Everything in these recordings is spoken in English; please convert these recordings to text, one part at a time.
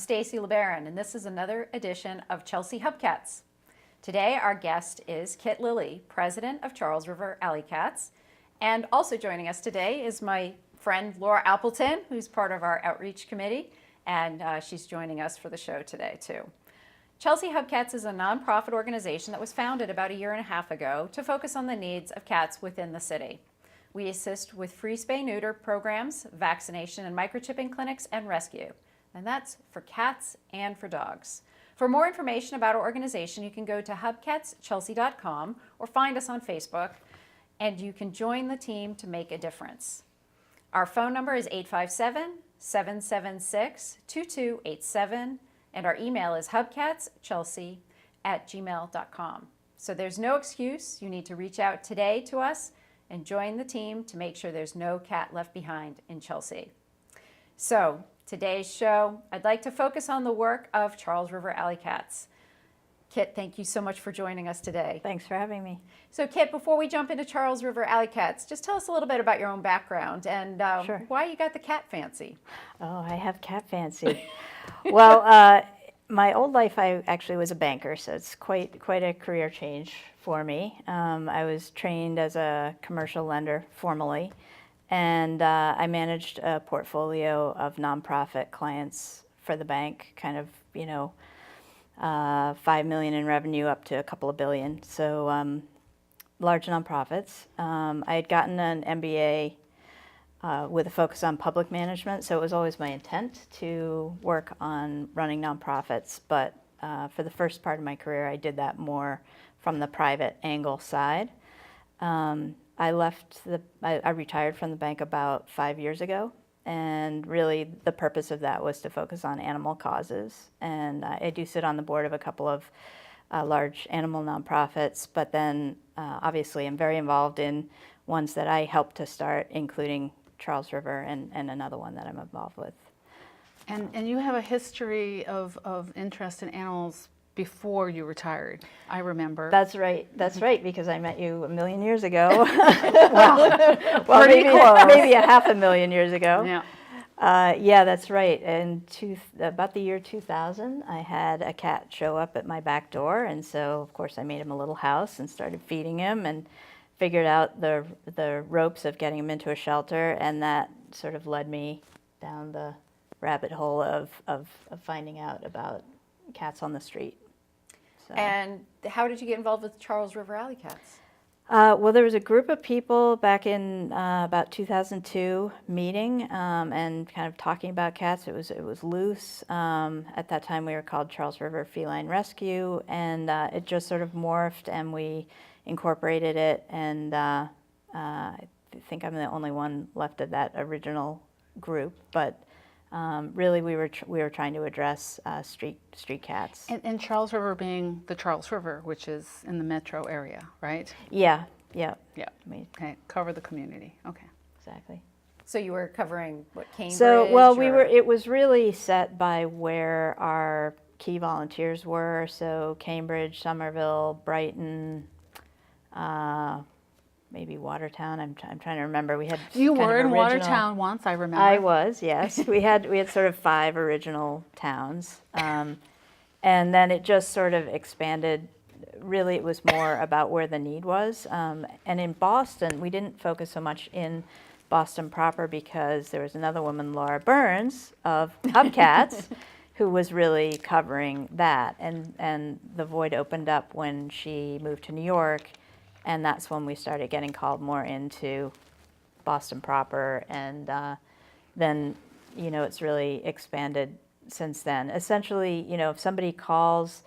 Stacy LeBaron, and this is another edition of Chelsea Hubcats. Today, our guest is Kit Lilly, president of Charles River Alley Cats. And also joining us today is my friend Laura Appleton, who's part of our outreach committee, and she's joining us for the show today, too. Chelsea Hubcats is a nonprofit organization that was founded about a year and a half ago to focus on the needs of cats within the city. We assist with free spay-neuter programs, vaccination and microchipping clinics, and rescue. And that's for cats and for dogs. For more information about our organization, you can go to hubcatschelsea.com or find us on Facebook, and you can join the team to make a difference. Our phone number is 857-776-2287, and our email is hubcatschelsea@gmail.com. So there's no excuse. You need to reach out today to us and join the team to make sure there's no cat left behind in Chelsea. So today's show, I'd like to focus on the work of Charles River Alley Cats. Kit, thank you so much for joining us today. Thanks for having me. So Kit, before we jump into Charles River Alley Cats, just tell us a little bit about your own background and Sure. why you got the cat fancy. Oh, I have cat fancy. Well, my old life, I actually was a banker, so it's quite a career change for me. I was trained as a commercial lender formally, and I managed a portfolio of nonprofit clients for the bank, kind of, $5 million in revenue up to a couple of billion. So large nonprofits. I had gotten an MBA with a focus on public management, so it was always my intent to work on running nonprofits. But for the first part of my career, I did that more from the private angle side. I retired from the bank about 5 years ago, and really the purpose of that was to focus on animal causes. And I do sit on the board of a couple of large animal nonprofits, but then obviously I'm very involved in ones that I helped to start, including Charles River and another one that I'm involved with. And you have a history of interest in animals before you retired, I remember. That's right, because I met you a million years ago. Well, maybe a half a million years ago. Yeah. Yeah, that's right. And about the year 2000, I had a cat show up at my back door, and so of course I made him a little house and started feeding him and figured out the ropes of getting him into a shelter, and that sort of led me down the rabbit hole of finding out about cats on the street. So. And how did you get involved with Charles River Alley Cats? Well, there was a group of people back in about 2002 meeting and kind of talking about cats. It was loose. At that time, we were called Charles River Feline Rescue, and it just sort of morphed, and we incorporated it. And I think I'm the only one left of that original group, but. Really, we were trying to address street cats. And Charles River being the Charles River, which is in the metro area, right? Yeah. Okay, cover the community. Okay. Exactly. So you were covering what, Cambridge? So it was really set by where our key volunteers were. So Cambridge, Somerville, Brighton. Maybe Watertown. I'm trying to remember. We had you were in Watertown once, I remember. I was, yes. we had sort of 5 original towns, and then it just sort of expanded. Really, it was more about where the need was. And in Boston, we didn't focus so much in Boston proper because there was another woman, Laura Burns of Hubcats, who was really covering that. And the void opened up when she moved to New York. And that's when we started getting called more into Boston proper. And then, it's really expanded since then. Essentially, if somebody calls,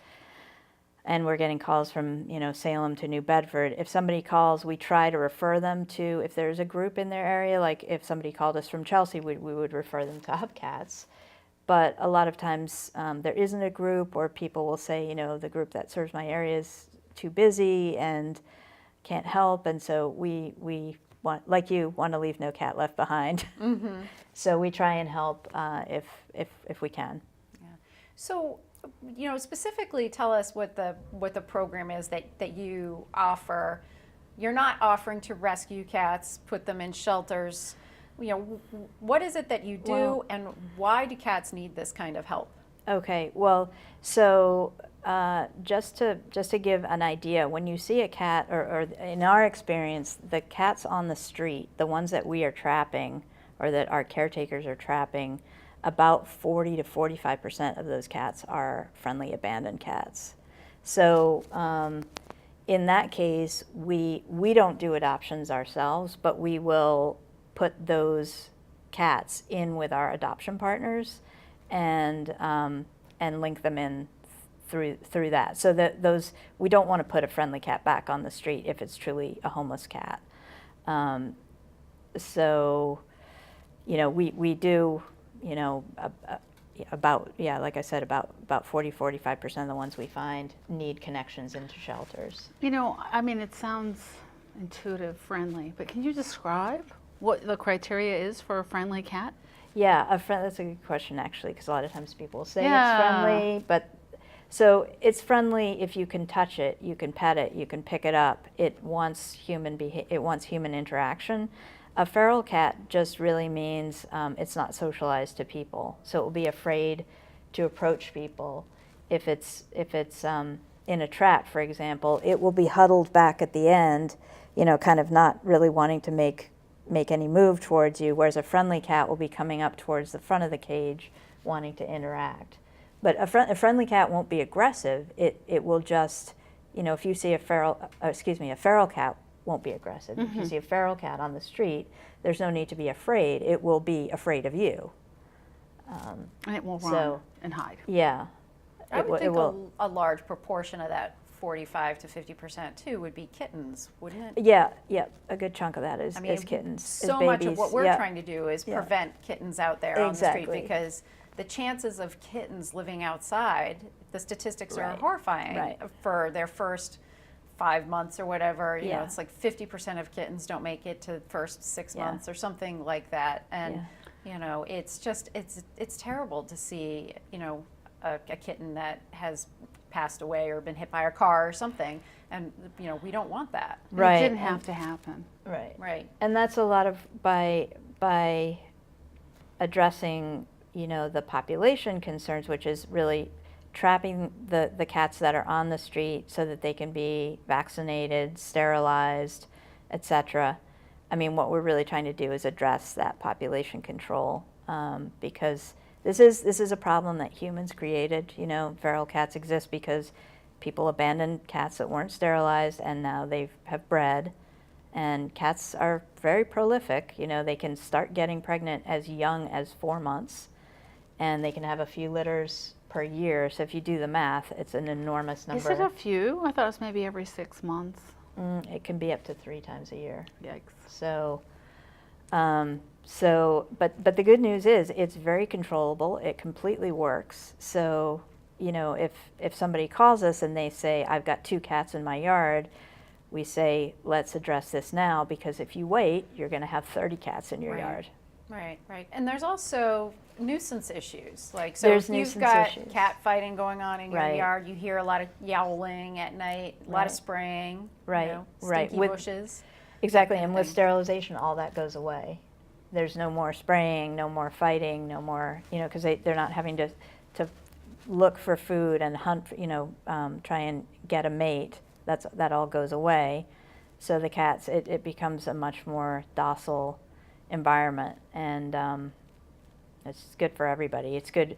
and we're getting calls from, Salem to New Bedford, if somebody calls, we try to refer them to, if there's a group in their area, like if somebody called us from Chelsea, we would refer them to Hubcats. But a lot of times there isn't a group, or people will say, the group that serves my area is too busy and can't help, and so we want, like you, want to leave no cat left behind. Mm-hmm. So we try and help if we can. Yeah. So, specifically tell us what the program is that you offer. You're not offering to rescue cats, put them in shelters. What is it that you do, and why do cats need this kind of help? Okay, well, so just to give an idea, when you see a cat, or in our experience, the cats on the street, the ones that we are trapping or that our caretakers are trapping, about 40 to 45% of those cats are friendly abandoned cats. So in that case, we don't do adoptions ourselves, but we will put those cats in with our adoption partners and link them in through that. So that we don't want to put a friendly cat back on the street if it's truly a homeless cat. So, we do, like I said, about 40-45% of the ones we find need connections into shelters. It sounds intuitive, friendly, but can you describe what the criteria is for a friendly cat? Yeah, that's a good question, actually, because a lot of times people say Yeah. it's friendly, but so it's friendly if you can touch it, you can pet it, you can pick it up. It wants human interaction. A feral cat just really means it's not socialized to people, so it will be afraid to approach people. If it's in a trap, for example, it will be huddled back at the end, kind of not really wanting to make any move towards you, whereas a friendly cat will be coming up towards the front of the cage wanting to interact. But a friendly cat won't be aggressive. It will just, if you see a feral cat won't be aggressive. Mm-hmm. If you see a feral cat on the street, there's no need to be afraid. It will be afraid of you. And it will run and hide. Yeah. I would think a large proportion of that 45 to 50% too would be kittens, wouldn't it? Yeah, a good chunk of that is kittens. So is much babies. of what we're Yeah. trying to do is prevent kittens out there on the Exactly. street, because the chances of kittens living outside, the statistics are Right. horrifying. Right. For their first 5 months or whatever. Yeah. It's like 50% of kittens don't make it to the first 6 Yeah. months or something like that. And it's just it's terrible to see a kitten that has passed away or been hit by a car or something, and we don't want that. Right. It didn't have to happen. Right. And that's a lot of by addressing, the population concerns, which is really trapping the cats that are on the street so that they can be vaccinated, sterilized, etc. What we're really trying to do is address that population control, because this is a problem that humans created. Feral cats exist because people abandoned cats that weren't sterilized, and now they have bred. And cats are very prolific. They can start getting pregnant as young as 4 months, and they can have a few litters per year. So if you do the math, it's an enormous number. Is it a few? I thought it was maybe every 6 months. It can be up to 3 times a year. Yikes. But the good news is it's very controllable. It completely works. So, if somebody calls us and they say, I've got 2 cats in my yard, we say, let's address this now, because if you wait, you're going to have 30 cats in your yard. Right. And there's also nuisance issues. There's if you've nuisance got issues. cat fighting going on in your Right. yard, you hear a lot of yowling at night, a lot of Right. spraying, Right. stinky With- bushes. Exactly, kind of and with thing. sterilization, all that goes away. There's no more spraying, no more fighting, no more, because they're not having to look for food and hunt, try and get a mate. That all goes away. So the cats, it becomes a much more docile environment, and it's good for everybody. It's good.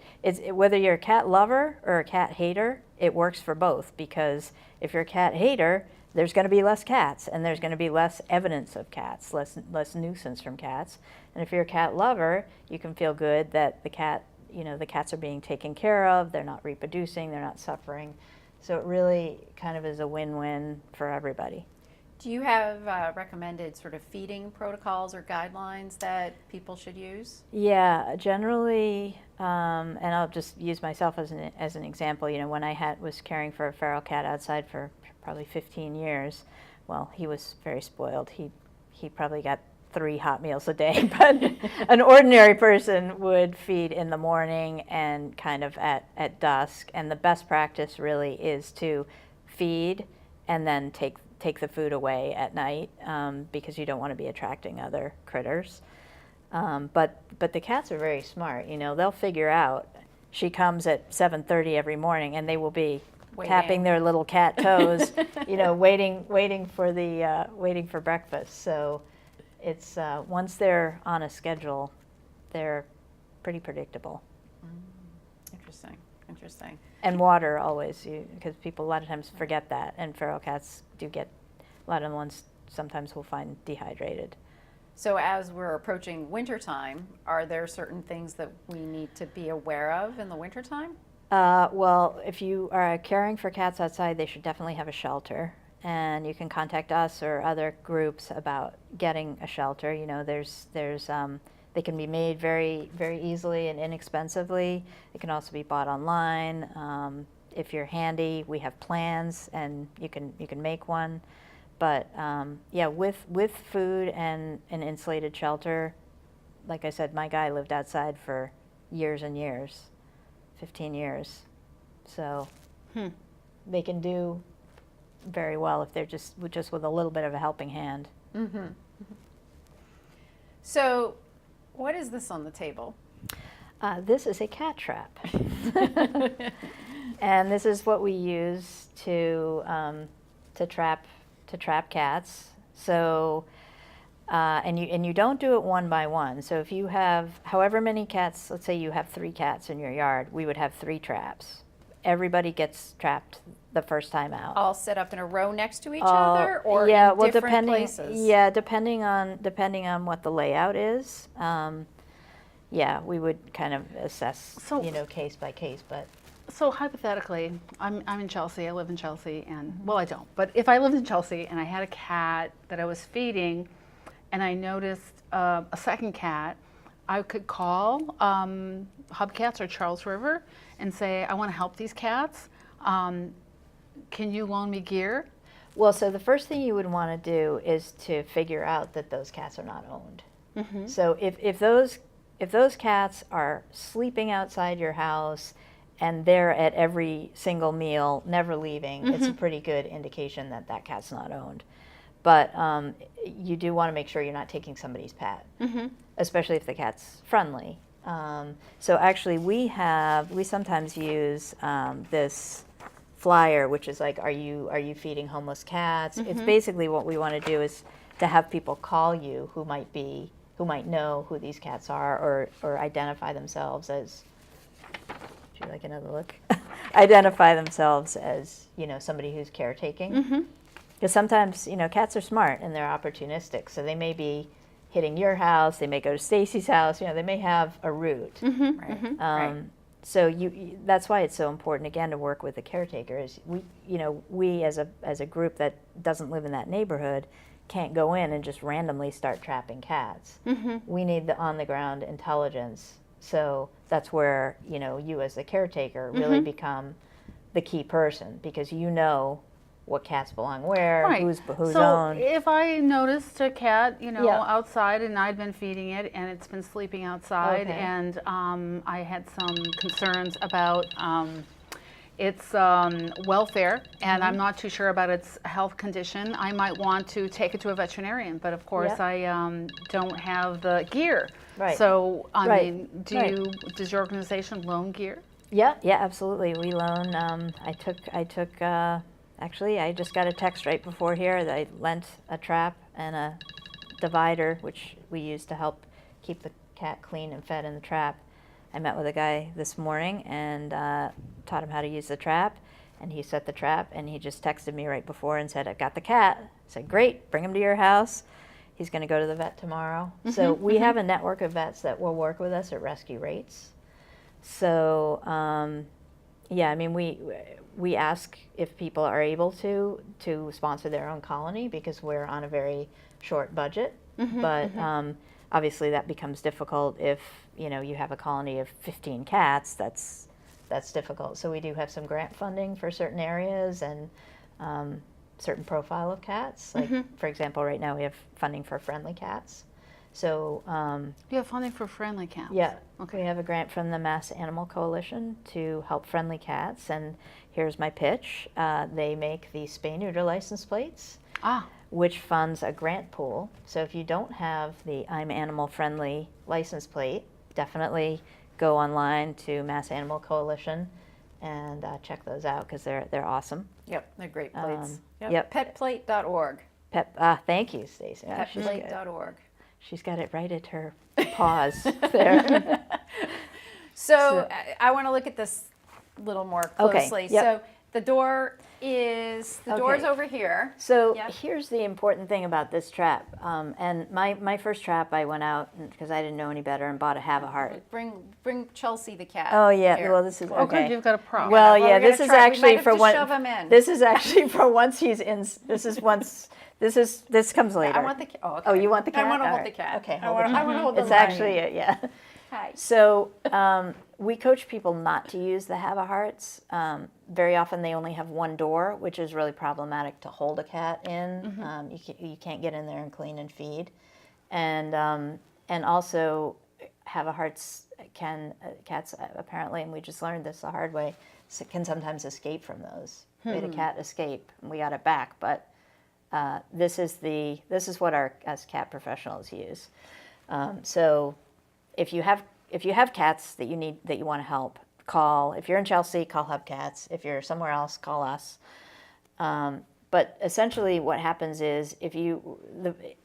Whether you're a cat lover or a cat hater, it works for both, because if you're a cat hater, there's going to be less cats, and there's going to be less evidence of cats, less nuisance from cats. And if you're a cat lover, you can feel good that the cats are being taken care of, they're not reproducing, they're not suffering. So it really kind of is a win-win for everybody. Do you have recommended sort of feeding protocols or guidelines that people should use? Yeah, generally, and I'll just use myself as an example. When I was caring for a feral cat outside for probably 15 years, well, he was very spoiled. He probably got 3 hot meals a day, but an ordinary person would feed in the morning and kind of at dusk. And the best practice really is to feed and then take the food away at night, because you don't want to be attracting other critters. But the cats are very smart. They'll figure out she comes at 7:30 every morning, and they will be Waiting. tapping their little cat toes, waiting for breakfast. So it's once they're on a schedule, they're pretty predictable. Interesting. And water always, because people a lot of times forget that, and feral cats do get, a lot of the ones sometimes will find dehydrated. So as we're approaching wintertime, are there certain things that we need to be aware of in the wintertime? Well, if you are caring for cats outside, they should definitely have a shelter. And you can contact us or other groups about getting a shelter. They can be made very, very easily and inexpensively. It can also be bought online. If you're handy, we have plans, and you can make one. But yeah, with food and an insulated shelter, like I said, my guy lived outside for years and years, 15 years. So they can do very well if they're just with a little bit of a helping hand. Mm-hmm. So what is this on the table? This is a cat trap. And this is what we use to trap cats. So, and you don't do it one by one. So if you have however many cats, let's say you have 3 cats in your yard, we would have 3 traps. Everybody gets trapped the first time out. All set up in a row next to each other, or yeah, in well, different places? Yeah, depending on what the layout is. Yeah, we would kind of assess, case by case, but. So hypothetically, I'm in Chelsea, I live in Chelsea, and, well, I don't, but if I lived in Chelsea and I had a cat that I was feeding and I noticed a second cat, I could call Hubcats or Charles River and say, I want to help these cats. Can you loan me gear? Well, so the first thing you would want to do is to figure out that those cats are not owned. Mm-hmm. So if those cats are sleeping outside your house and they're at every single meal, never leaving, it's a pretty good indication that that cat's not owned. But you do want to make sure you're not taking somebody's pet, especially if the cat's friendly. So actually we sometimes use this flyer, which is like, are you feeding homeless cats? It's basically what we want to do is to have people call you who might know who these cats are or identify themselves as, would you like another look? Identify themselves as, somebody who's caretaking. Because sometimes, cats are smart and they're opportunistic. So they may be hitting your house, they may go to Stacy's house, they may have a route. Right. So that's why it's so important, again, to work with the caretaker. Is we as a group that doesn't live in that neighborhood can't go in and just randomly start trapping cats. We need the on-the-ground intelligence. So that's where, you as the caretaker really become the key person, because you know what cats belong where, who's so owned. If I noticed a cat, outside and I'd been feeding it and it's been sleeping outside, and I had some concerns about its welfare, and I'm not too sure about its health condition, I might want to take it to a veterinarian. But of course, I don't have the gear. Right. So, I mean, does your organization loan gear? Yeah, absolutely. We loan. Actually, I just got a text right before here that I lent a trap and a divider, which we use to help keep the cat clean and fed in the trap. I met with a guy this morning and taught him how to use the trap, and he set the trap, and he just texted me right before and said, I've got the cat. I said, great, bring him to your house. He's going to go to the vet tomorrow. So we have a network of vets that will work with us at rescue rates. So, yeah, I mean, we ask if people are able to sponsor their own colony, because we're on a very short budget. But obviously that becomes difficult if you have a colony of 15 cats. That's difficult. So we do have some grant funding for certain areas and certain profile of cats. Like for example, right now we have funding for friendly cats. So you have funding for friendly cats? Yeah. Okay. We have a grant from the Mass Animal Coalition to help friendly cats, and here's my pitch. They make the spay-neuter license plates, which funds a grant pool. So if you don't have the I'm Animal Friendly license plate, definitely go online to Mass Animal Coalition and check those out because they're awesome. Yep, they're great plates. Yep. Petplate.org. Thank you, Stacey. Petplate.org. She's got it right at her paws there. So I want to look at this a little more closely. Okay, yep. So the door is over here. So here's the important thing about this trap. And my first trap, I went out because I didn't know any better and bought a Have a Heart. Bring Chelsea the cat. Oh yeah, here. well this is Oh, good, okay. you've got a prop. Well, Well, yeah, we're this gonna is try. We might actually have for to one. shove him in. This is actually for once he's in. This comes later. I want the cat. Oh, okay. Oh, you want the cat? I want to All hold right. the cat. Okay, I hold want the cat. to hold the It's lion. actually yeah. Hi. So we coach people not to use the Have a Hearts. Very often they only have one door, which is really problematic to hold a cat in. You can't get in there and clean and feed, and also Have a Hearts cats apparently, and we just learned this the hard way, can sometimes escape from those. We had a cat escape, and we got it back, but this is what our as cat professionals use. So if you have cats that you want to help, call. If you're in Chelsea, call Hubcats. If you're somewhere else, call us. But essentially, what happens is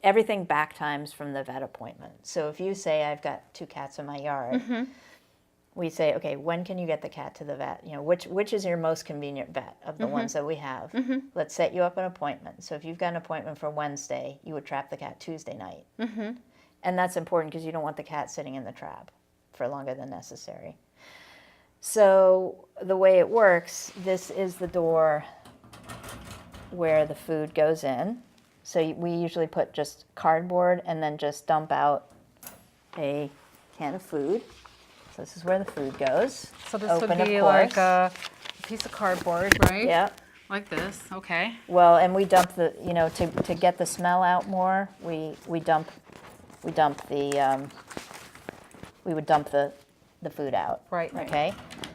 everything back times from the vet appointment. So if you say I've got 2 cats in my yard, we say, okay, when can you get the cat to the vet? You know, which is your most convenient vet of the ones that we have? Let's set you up an appointment. So if you've got an appointment for Wednesday, you would trap the cat Tuesday night. And that's important because you don't want the cat sitting in the trap for longer than necessary. So the way it works, this is the door where the food goes in. So we usually put just cardboard and then just dump out a can of food. So this is where the food goes. So this Open, would be of like course. a piece of cardboard, right? Yeah. Like this, okay. Well, and we dump to get the smell out more. We would dump the food out. Right. Okay.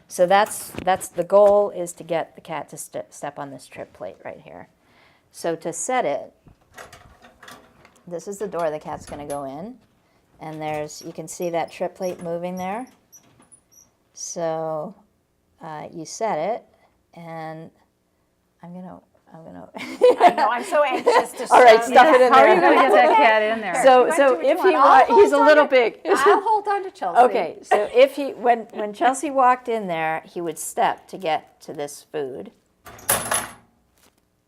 So that's the goal, is to get the cat to step on this trip plate right here. So to set it, this is the door the cat's going to go in, and you can see that trip plate moving there. So you set it, and I'm gonna. I know. I'm so anxious to. All right, shove stuff it in How are there. you going to get that cat in there? So do what you if he want. he's a little big. I'll hold on to Chelsea. Okay, so if when Chelsea walked in there, he would step to get to this food,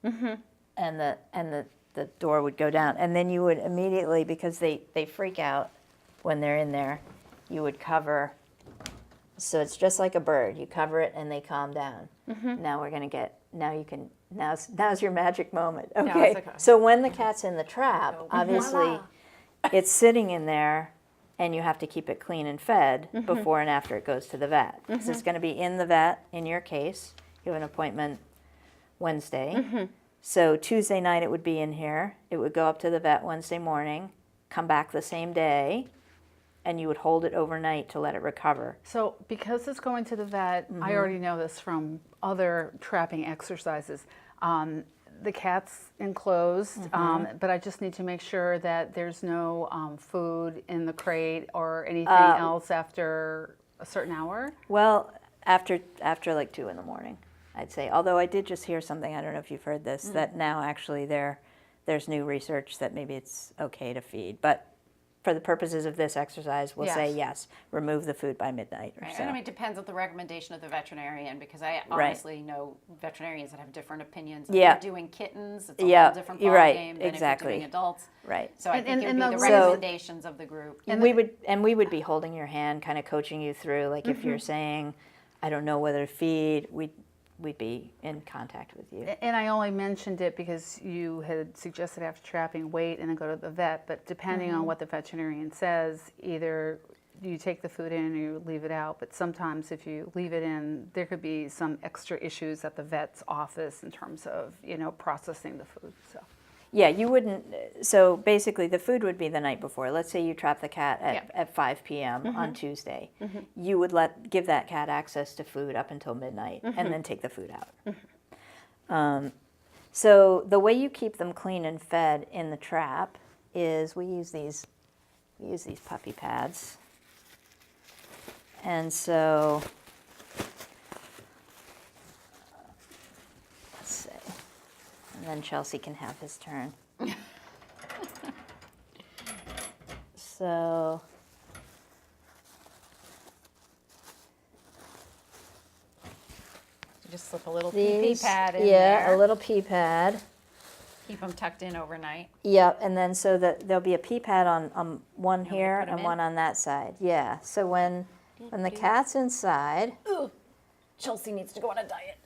and the door would go down, and then you would immediately, because they freak out when they're in there, you would cover. So it's just like a bird. You cover it, and they calm down. Now we're gonna get. Now you can. Now's your magic moment. Okay. So when the cat's in the trap, obviously, it's sitting in there, and you have to keep it clean and fed before and after it goes to the vet. Because it's going to be in the vet, in your case. You have an appointment Wednesday. So Tuesday night it would be in here. It would go up to the vet Wednesday morning, come back the same day, and you would hold it overnight to let it recover. So because it's going to the vet, I already know this from other trapping exercises. The cat's enclosed, but I just need to make sure that there's no food in the crate or anything else after a certain hour. Well, after like 2 in the morning, I'd say. Although I did just hear something, I don't know if you've heard this, that now actually there's new research that maybe it's okay to feed. But for the purposes of this exercise, we'll say yes, remove the food by midnight or so. And I mean, it depends on the recommendation of the veterinarian, because I honestly know veterinarians that have different opinions. If you're doing kittens, it's a whole different ballgame than if you're doing adults. Right. So I think it would be the So- recommendations of the group. And we would be holding your hand, kind of coaching you through. Like if you're saying, I don't know whether to feed, we'd be in contact with you. And I only mentioned it because you had suggested after trapping, wait and then go to the vet. But depending on what the veterinarian says, either you take the food in or you leave it out. But sometimes if you leave it in, there could be some extra issues at the vet's office in terms of, processing the food. So. Yeah, you wouldn't. So basically, the food would be the night before. Let's say you trap the cat at 5 p.m. on Tuesday. You would give that cat access to food up until midnight, and then take the food out. So the way you keep them clean and fed in the trap is we use these puppy pads, And so, let's see. And then Chelsea can have his turn. So, You just slip a little pee pad in yeah, there. a little pee pad. Keep them tucked in overnight. Yep, and then so that there'll be a pee pad on one we here put 'em and in? one on that side. Yeah. So when the cat's inside, Ooh, Chelsea needs to go on a diet.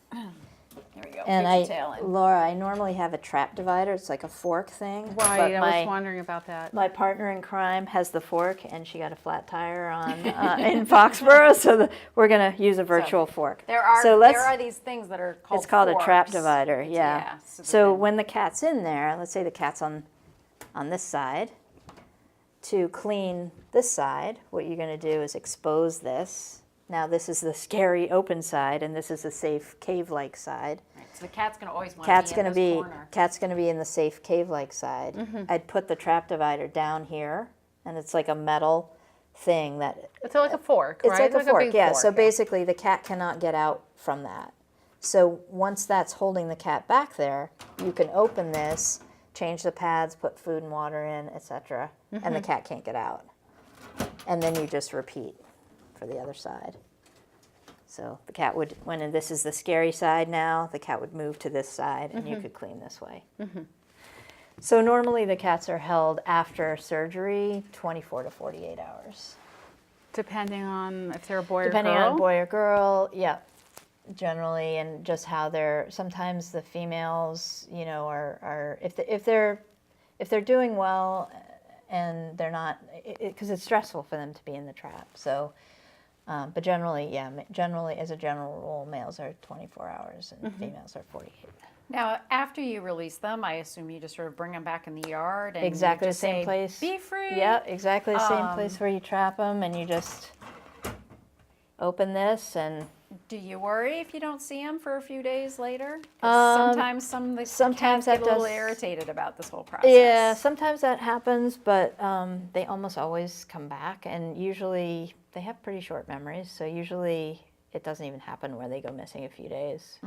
There we go. and Get your tail in. Laura, I normally have a trap divider. It's like a fork thing. Right, but I was wondering about that. my partner in crime has the fork, and she got a flat tire on in Foxborough, so we're gonna use a virtual fork. There are So there are these things that are called It's called a trap forks. divider. It's- Yeah. so So that when the cat's in there, let's say the cat's on this side. To clean this side, what you're going to do is expose this. Now this is the scary open side, and this is the safe cave-like side. right, so the cat's going to always want Cat's to be in going this to be corner. cat's going to be in the safe cave-like side. Mm-hmm. I'd put the trap divider down here, and it's like a metal thing that It's like a fork, it's right? like a fork. big Yeah. fork, So basically, the cat cannot get out from that. So once that's holding the cat back there, you can open this, change the pads, put food and water in, etc., and the cat can't get out. And then you just repeat for the other side. So the cat would, when this is the scary side now, the cat would move to this side, and you could clean this way. So normally the cats are held after surgery 24 to 48 hours. Depending on if they're a boy Depending or girl. on boy or girl, yeah, generally, and just how they're. Sometimes the females, you know, are if they're doing well, and they're not, because it's stressful for them to be in the trap. So, but generally, yeah, generally as a general rule, males are 24 hours and females are 48. Now, after you release them, I assume you just sort of bring them back in the yard and Exactly you the just same say, place. Be free. Yeah, exactly the same place where you trap them, and you just open this and. Do you worry if you don't see them for a few days later? 'Cause sometimes some of the sometimes cats get that a little does- irritated about this whole process. Yeah, sometimes that happens, but they almost always come back, and usually they have pretty short memories. So usually it doesn't even happen where they go missing a few days.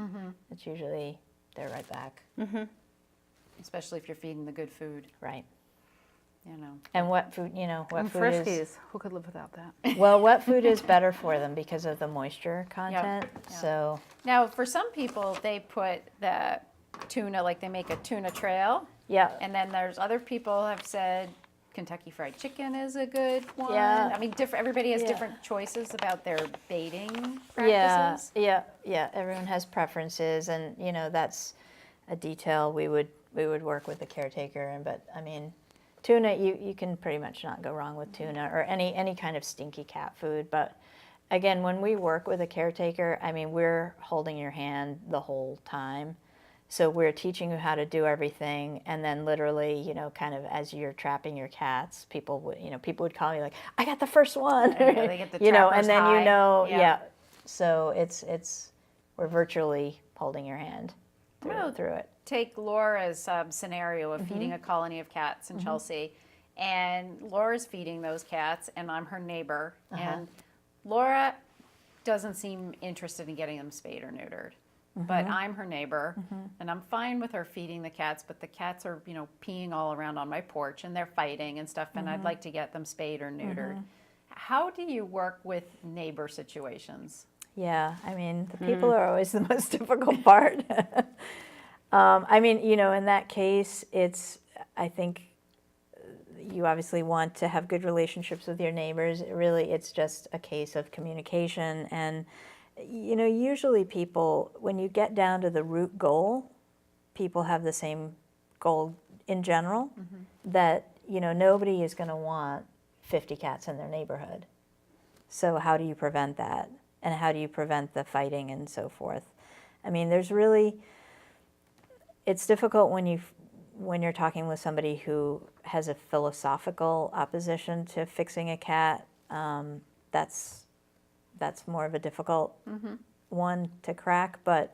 It's usually they're right back. Especially if you're feeding the good food, Right. you know. And wet food, wet And food Friskies. is Who could live without that? well, wet food is better for them because of the moisture content. yeah. So Now, for some people, they put the tuna, like they make a tuna trail. yeah, And then there's other people have said Kentucky Fried Chicken is a good one. Yeah. I mean, everybody has Yeah. different choices about their baiting yeah, practices. yeah. Everyone has preferences, and that's a detail we would work with the caretaker. And but I mean, tuna, you can pretty much not go wrong with tuna or any kind of stinky cat food. But again, when we work with a caretaker, I mean, we're holding your hand the whole time. So we're teaching you how to do everything, and then literally, kind of as you're trapping your cats, people would call me like, "I got the first one," Yeah, they get the and trapper's then high. yeah. Yeah. So it's we're virtually holding your hand Oh. through it. Take Laura's scenario of feeding a colony of cats in Chelsea, and Laura's feeding those cats, and I'm her neighbor, and Laura doesn't seem interested in getting them spayed or neutered. But I'm her neighbor, and I'm fine with her feeding the cats, but the cats are, peeing all around on my porch, and they're fighting and stuff, and I'd like to get them spayed or neutered. How do you work with neighbor situations? Yeah, I mean, the people are always the most difficult part. I mean, in that case, I think you obviously want to have good relationships with your neighbors. Really, it's just a case of communication. And, usually people, when you get down to the root goal, people have the same goal in general, that, nobody is going to want 50 cats in their neighborhood. So how do you prevent that? And how do you prevent the fighting and so forth? I mean, it's difficult when you're talking with somebody who has a philosophical opposition to fixing a cat. That's more of a difficult one to crack. But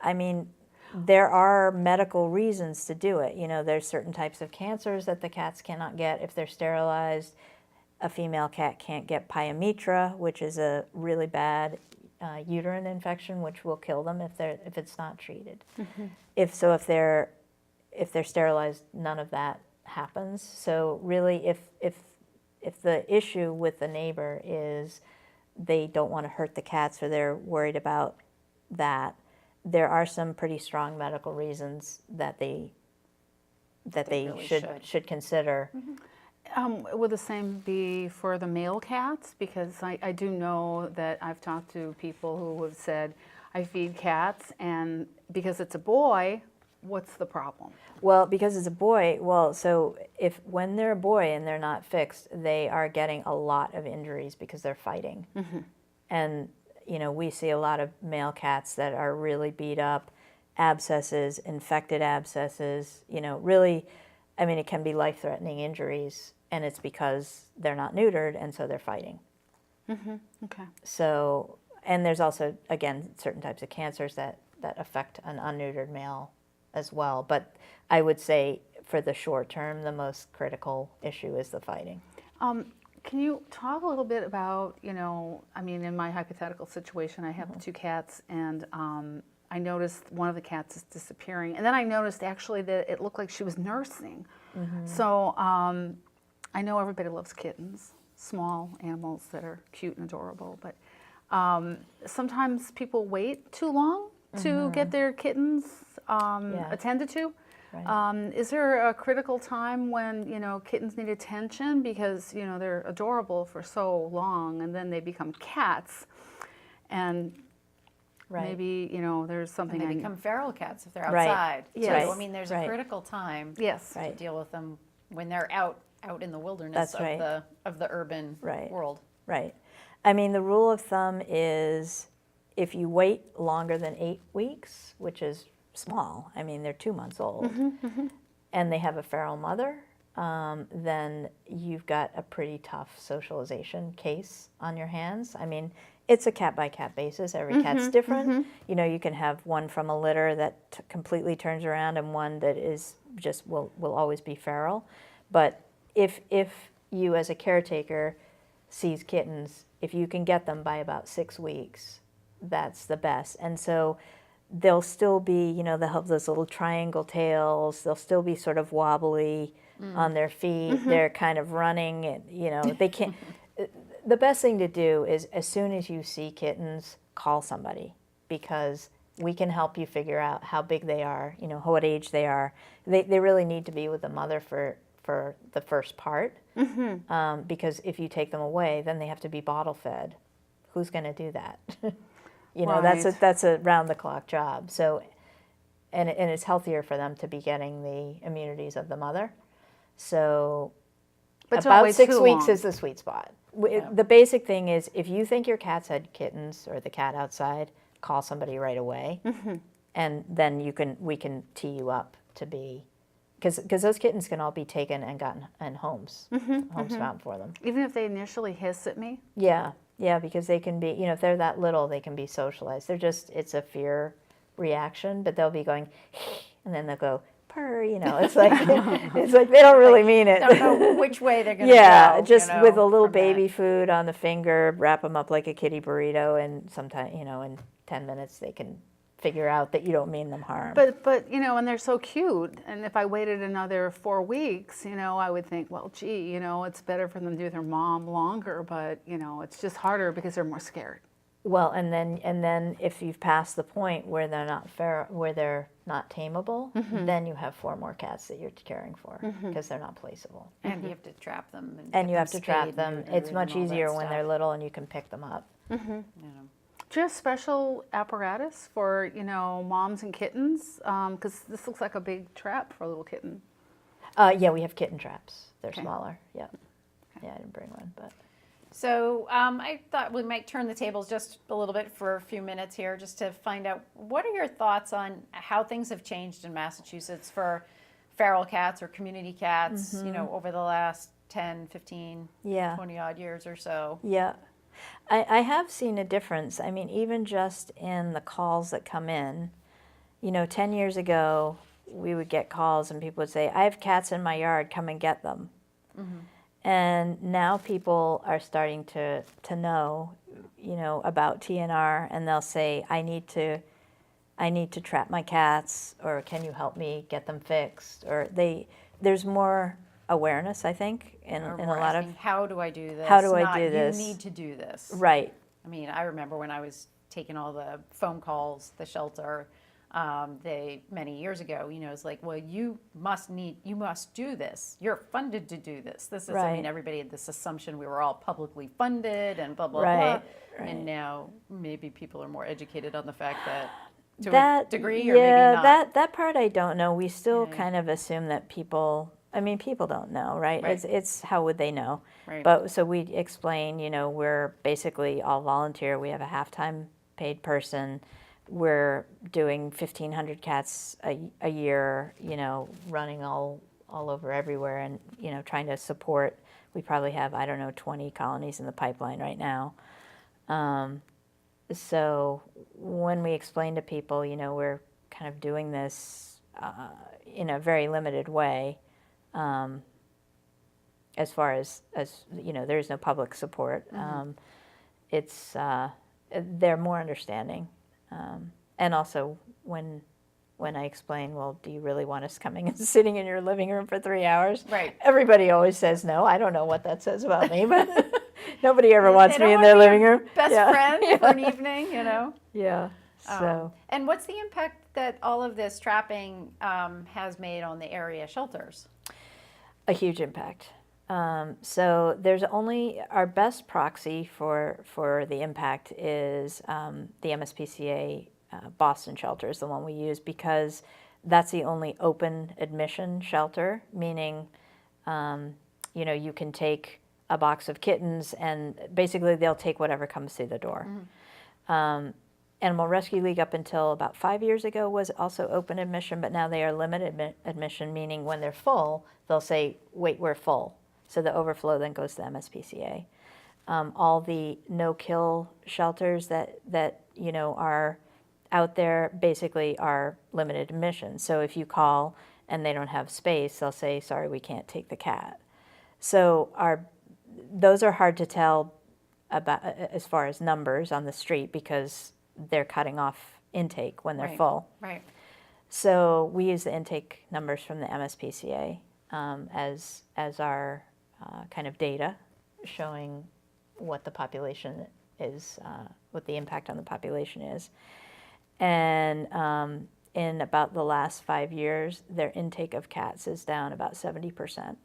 I mean, there are medical reasons to do it. There's certain types of cancers that the cats cannot get if they're sterilized. a female cat can't get pyometra, which is a really bad uterine infection, which will kill them if it's not treated. If they're sterilized, none of that happens. So really, if the issue with the neighbor is they don't want to hurt the cats or they're worried about that, there are some pretty strong medical reasons that they really should consider. Would the same be for the male cats? Because I do know that I've talked to people who have said, I feed cats, and because it's a boy, what's the problem? Well, because it's a boy, so when they're a boy and they're not fixed, they are getting a lot of injuries because they're fighting. And, we see a lot of male cats that are really beat up, abscesses, infected abscesses, really, it can be life-threatening injuries, and it's because they're not neutered, and so they're fighting. Okay. So, and there's also, again, certain types of cancers that affect an unneutered male as well. But I would say for the short term, the most critical issue is the fighting. Can you talk a little bit about, in my hypothetical situation, I have 2 cats, and I noticed one of the cats is disappearing. And then I noticed actually that it looked like she was nursing. So I know everybody loves kittens, small animals that are cute and adorable, but sometimes people wait too long to get their kittens attended to. Right. Is there a critical time when, kittens need attention because, they're adorable for so long and then they become cats and maybe, there's something. And they become feral cats if they're Right. outside. Yes. So, there's a critical time to deal with them when they're out in the wilderness of the urban world. Right. The rule of thumb is if you wait longer than 8 weeks, which is small, they're 2 months old, and they have a feral mother, then you've got a pretty tough socialization case on your hands. It's a cat-by-cat basis. Every cat's different. You can have one from a litter that completely turns around and one that is just will always be feral. But if you as a caretaker sees kittens, if you can get them by about 6 weeks, that's the best. And so they'll still be, they'll have those little triangle tails. They'll still be sort of wobbly on their feet. They're kind of running, and, they can't. The best thing to do is as soon as you see kittens, call somebody, because we can help you figure out how big they are, what age they are. They really need to be with the mother for the first part, because if you take them away, then they have to be bottle fed. Who's going to do that? That's a round the clock job. So, and it's healthier for them to be getting the immunities of the mother. So, but about 6 weeks long is the sweet spot. The basic thing is if you think your cat's had kittens or the cat outside, call somebody right away, and then we can tee you up to be. Because those kittens can all be taken and gotten in homes found for them. Even if they initially hiss at me? Yeah, because they can be, if they're that little, they can be socialized. It's a fear reaction, but they'll be going, and then they'll go, purr, it's like they don't really mean it. Don't know which way they're going to go. Just with a little baby food on the finger, wrap them up like a kitty burrito, and sometime, in 10 minutes they can figure out that you don't mean them harm. But and they're so cute. And if I waited another 4 weeks, I would think, well, gee, it's better for them to be with their mom longer. But it's just harder because they're more scared. Well, and then if you've passed the point where they're not where they're not tameable, then you have 4 more cats that you're caring for because they're not placeable. And you have to trap them. And you have to trap them. It's much easier when they're little and you can pick them up. Do you have special apparatus for, moms and kittens? Because this looks like a big trap for a little kitten. Yeah, we have kitten traps. They're smaller. Yeah. Okay. Yeah, I didn't bring one, but. So I thought we might turn the tables just a little bit for a few minutes here just to find out what are your thoughts on how things have changed in Massachusetts for feral cats or community cats, over the last 10, 15, 20 odd years or so. Yeah. I have seen a difference. Even just in the calls that come in, 10 years ago, we would get calls and people would say, I have cats in my yard, come and get them. And now people are starting to know, about TNR, and they'll say, I need to trap my cats, or can you help me get them fixed? Or there's more awareness, I think, in a lot of, how do I do this? how do I Not, do this? You need to do this. Right. I mean, I remember when I was taking all the phone calls, the shelter, many years ago, it's like, well, you must do this. You're funded to do this. This is, I mean, Right. everybody had this assumption we were all publicly funded and blah, blah, Right, blah. right. And now maybe people are more educated on the fact that to That a degree or yeah, maybe not. that part I don't know. We still Yeah. kind of assume that people. I mean, people don't know, right? Right. It's how would they know? Right. But so we explain, we're basically all volunteer. We have a half-time paid person. We're doing 1,500 cats a year, running all over everywhere, and trying to support. We probably have, I don't know, 20 colonies in the pipeline right now. So when we explain to people, we're kind of doing this in a very limited way, as far as there's no public support. It's they're more understanding, and also when I explain, well, do you really want us coming and sitting in your living room for 3 hours? Right. Everybody always says no. I don't know what that says about me, but nobody ever wants They me don't in want their to be living your room. Best Yeah. friend for an evening, Yeah. So And what's the impact that all of this trapping has made on the area shelters? a huge impact. So there's only our best proxy for the impact is the MSPCA Boston shelter is the one we use, because that's the only open admission shelter, meaning you can take a box of kittens and basically they'll take whatever comes through the door. Animal Rescue League up until about 5 years ago was also open admission, but now they are limited admission, meaning when they're full, they'll say, wait, we're full. So the overflow then goes to the MSPCA. All the no-kill shelters that are out there basically are limited admission. So if you call and they don't have space, they'll say, sorry, we can't take the cat. So those are hard to tell about as far as numbers on the street, because they're cutting off intake when they're Right. full. Right. So we use the intake numbers from the MSPCA as our kind of data showing what the population is, what the impact on the population is. And in about the last 5 years, their intake of cats is down about 70%.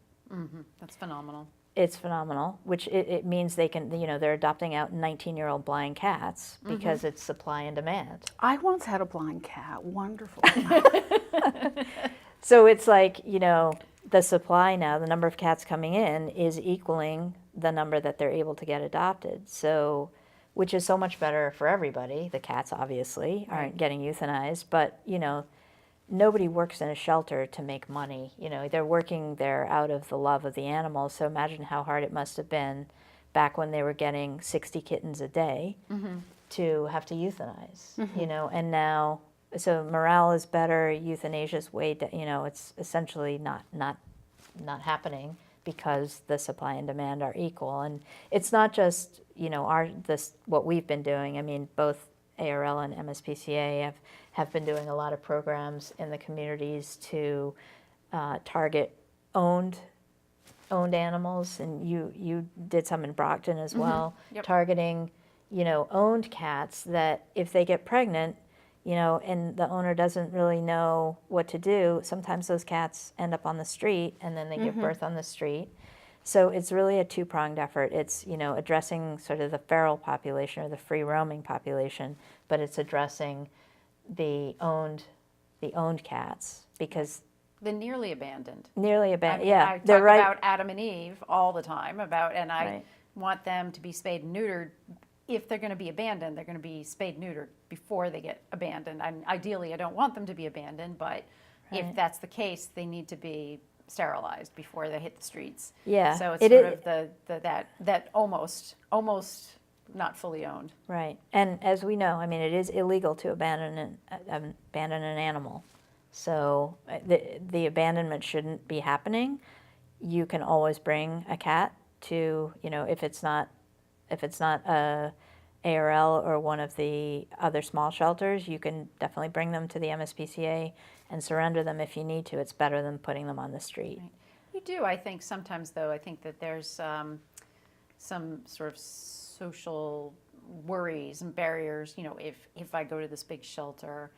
That's phenomenal. It's phenomenal, which it means they can, they're adopting out 19-year-old blind cats because it's supply and demand. I once had a blind cat. Wonderful. So it's like, the supply now, the number of cats coming in is equaling the number that they're able to get adopted. So, which is so much better for everybody. The cats obviously aren't getting euthanized, but, nobody works in a shelter to make money. They're working there out of the love of the animals. So imagine how hard it must have been back when they were getting 60 kittens a day to have to euthanize, and now, so morale is better, euthanasia is way, it's essentially not happening because the supply and demand are equal. And it's not just, what we've been doing. I mean, both ARL and MSPCA have been doing a lot of programs in the communities to target owned animals, and you did some in Brockton as well, Yep. targeting owned cats that if they get pregnant, and the owner doesn't really know what to do, sometimes those cats end up on the street and then they give birth on the street. So it's really a two-pronged effort. It's, addressing sort of the feral population or the free roaming population, but it's addressing the owned cats, because The nearly abandoned. nearly I abandoned. mean, Yeah, I they're talk right. about Adam and Eve all the time and I Right. want them to be spayed and neutered. If they're going to be abandoned, they're going to be spayed and neutered before they get abandoned. Ideally, I don't want them to be abandoned, but if Right. that's the case, they need to be sterilized before they hit the streets. Yeah, So it's it sort is- of that almost not fully owned. Right, and as we know, I mean, it is illegal to abandon an animal. So the abandonment shouldn't be happening. you can always bring a cat to, if it's not a ARL or one of the other small shelters, you can definitely bring them to the MSPCA and surrender them if you need to. It's better than putting them on the street. Right. You do, I think, sometimes, though, I think that there's some sort of social worries and barriers. If I go to this big shelter,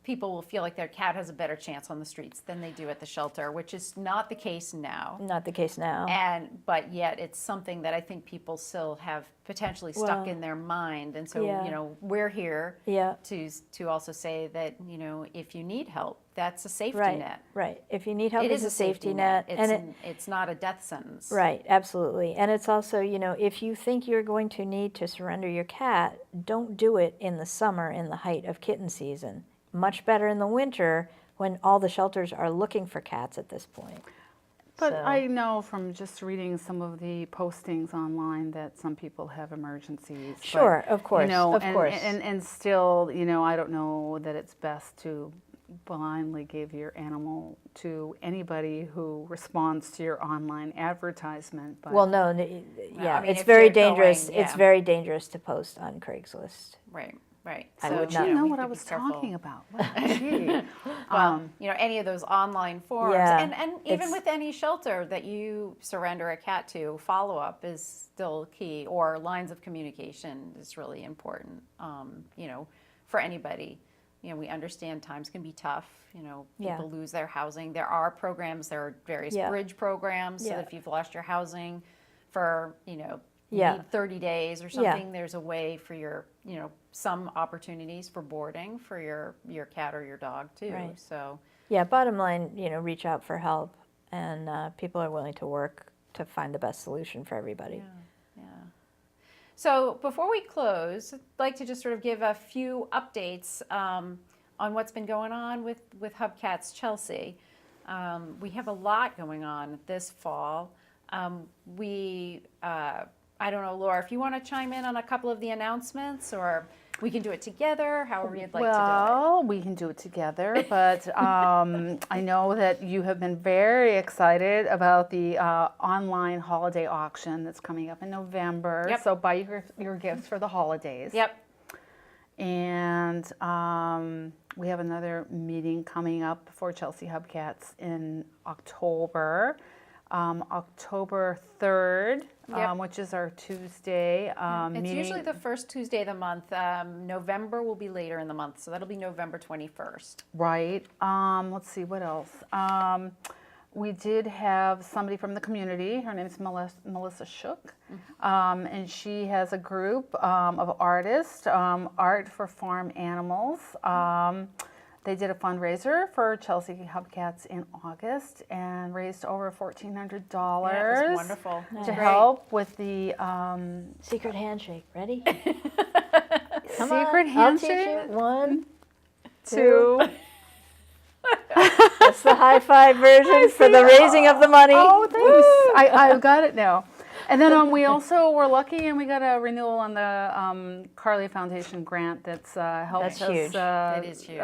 people will feel like their cat has a better chance on the streets than they do at the shelter, which is not the case now. Not the case now. But yet it's something that I think people still have potentially stuck in their mind. And so, we're here to also say that, if you need help, that's a safety net. Right. If you need help, it it's is a safety net. It's not a death sentence. Right, absolutely. And it's also, if you think you're going to need to surrender your cat, don't do it in the summer in the height of kitten season. Much better in the winter when all the shelters are looking for cats at this point. But I know from just reading some of the postings online that some people have emergencies. Sure, of course, And still, I don't know that it's best to blindly give your animal to anybody who responds to your online advertisement. But well, no, I mean, it's very dangerous. Going, It's very dangerous to post on Craigslist. Right. Right. I So would you not know we what I was talking about. Gee. Well, any of those online forums, and even with any shelter that you surrender a cat to, follow-up is still key, or lines of communication is really important, for anybody. We understand times can be tough. People lose their housing. There are programs, there are various bridge programs, so that if you've lost your housing for, you need 30 days or something, there's a way for your, some opportunities for boarding for your cat or your dog too. Right. So bottom line, reach out for help, and people are willing to work to find the best solution for everybody. Yeah. So before we close, I'd like to just sort of give a few updates on what's been going on with Hubcats Chelsea. We have a lot going on this fall. I don't know, Laura, if you want to chime in on a couple of the announcements, or we can do it together, however you'd like to do it. Well, we can do it together, but I know that you have been very excited about the online holiday auction that's coming up in November. Yep. So buy your gifts for the holidays. Yep. And we have another meeting coming up for Chelsea Hubcats in October. October 3rd, which is our Tuesday It's meeting. usually the first Tuesday of the month. November will be later in the month, so that'll be November 21st. Right. Let's see, what else? We did have somebody from the community. Her name is Melissa Shook, and she has a group of artists, Art for Farm Animals. They did a fundraiser for Chelsea Hubcats in August and raised over $1,400 Yeah, it was wonderful. to help with the Secret handshake. Ready? secret I'll teach handshake. you. 1, 2. That's the high five version for the raising of the money. Oh, thanks. I've got it now. And then we also were lucky, and we got a renewal on the Carly Foundation grant that's helped us. huge. That is huge.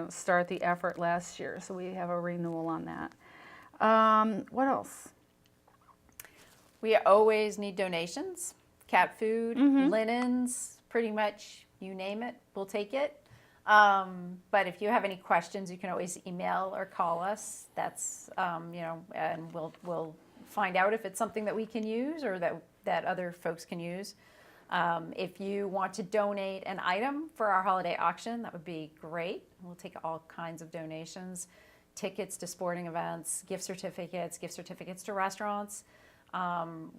Start the effort last year. So we have a renewal on that. What else? We always need donations, cat food, linens, pretty much you name it, we'll take it. But if you have any questions, you can always email or call us. That's, and we'll find out if it's something that we can use or that other folks can use. If you want to donate an item for our holiday auction, that would be great. We'll take all kinds of donations, tickets to sporting events, gift certificates to restaurants.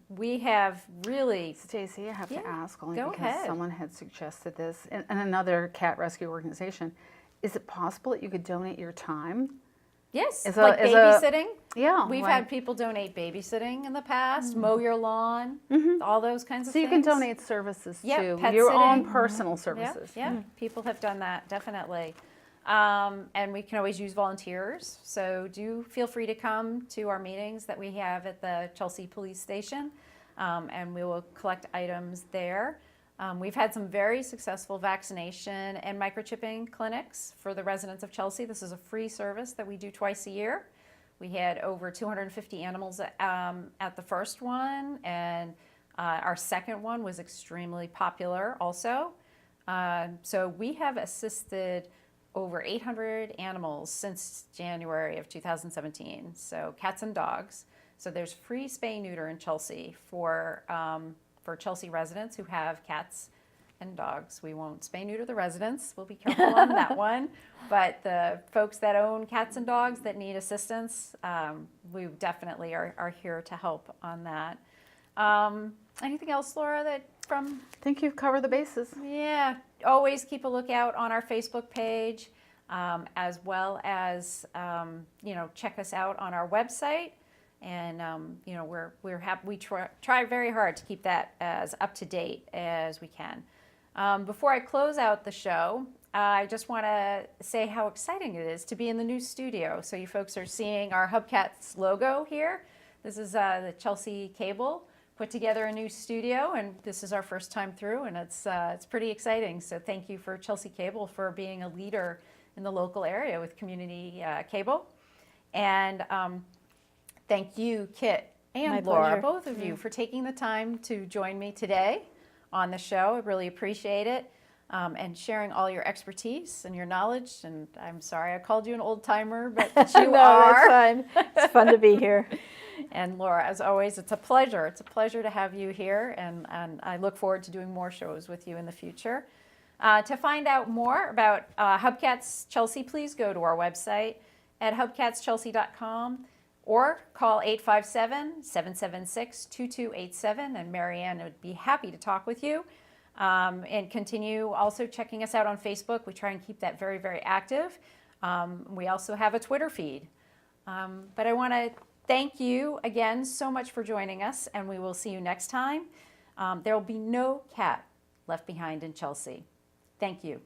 We have really... Stacy, I have to ask, only go because ahead. someone had suggested this, and another cat rescue organization. Is it possible that you could donate your time? Yes, Is like babysitting. Yeah. We've had people donate babysitting in the past, mow your lawn, all those kinds of So you things. can donate services too, pet your own sitting. personal services. Yeah, people have done that, definitely. And we can always use volunteers. So do feel free to come to our meetings that we have at the Chelsea Police Station, and we will collect items there. We've had some very successful vaccination and microchipping clinics for the residents of Chelsea. This is a free service that we do twice a year. We had over 250 animals at the first one, and our second one was extremely popular also. So we have assisted over 800 animals since January of 2017, so cats and dogs. So there's free spay-neuter in Chelsea for Chelsea residents who have cats and dogs. We won't spay-neuter the residents. We'll be careful on that one. But the folks that own cats and dogs that need assistance, we definitely are here to help on that. Anything else, Laura, that from? I think you've covered the bases. Yeah, always keep a lookout on our Facebook page, as well as, check us out on our website. And, we're happy, we try very hard to keep that as up to date as we can. Before I close out the show, I just want to say how exciting it is to be in the new studio. So you folks are seeing our Hubcats logo here. This is the Chelsea Cable put together a new studio, and this is our first time through, and it's pretty exciting. So thank you for Chelsea Cable for being a leader in the local area with community cable. And thank you, Kit and My Laura, pleasure. both of you, for taking the time to join me today on the show. I really appreciate it, and sharing all your expertise and your knowledge. And I'm sorry I called you an old timer, but you No, are. that's fine. It's fun to be here. And Laura, as always, it's a pleasure. It's a pleasure to have you here, and I look forward to doing more shows with you in the future. To find out more about Hubcats Chelsea, please go to our website at hubcatschelsea.com or call 857-776-2287, and Marianne would be happy to talk with you. And continue also checking us out on Facebook. We try and keep that very, very active. We also have a Twitter feed. But I want to thank you again so much for joining us, and we will see you next time. There will be no cat left behind in Chelsea. Thank you.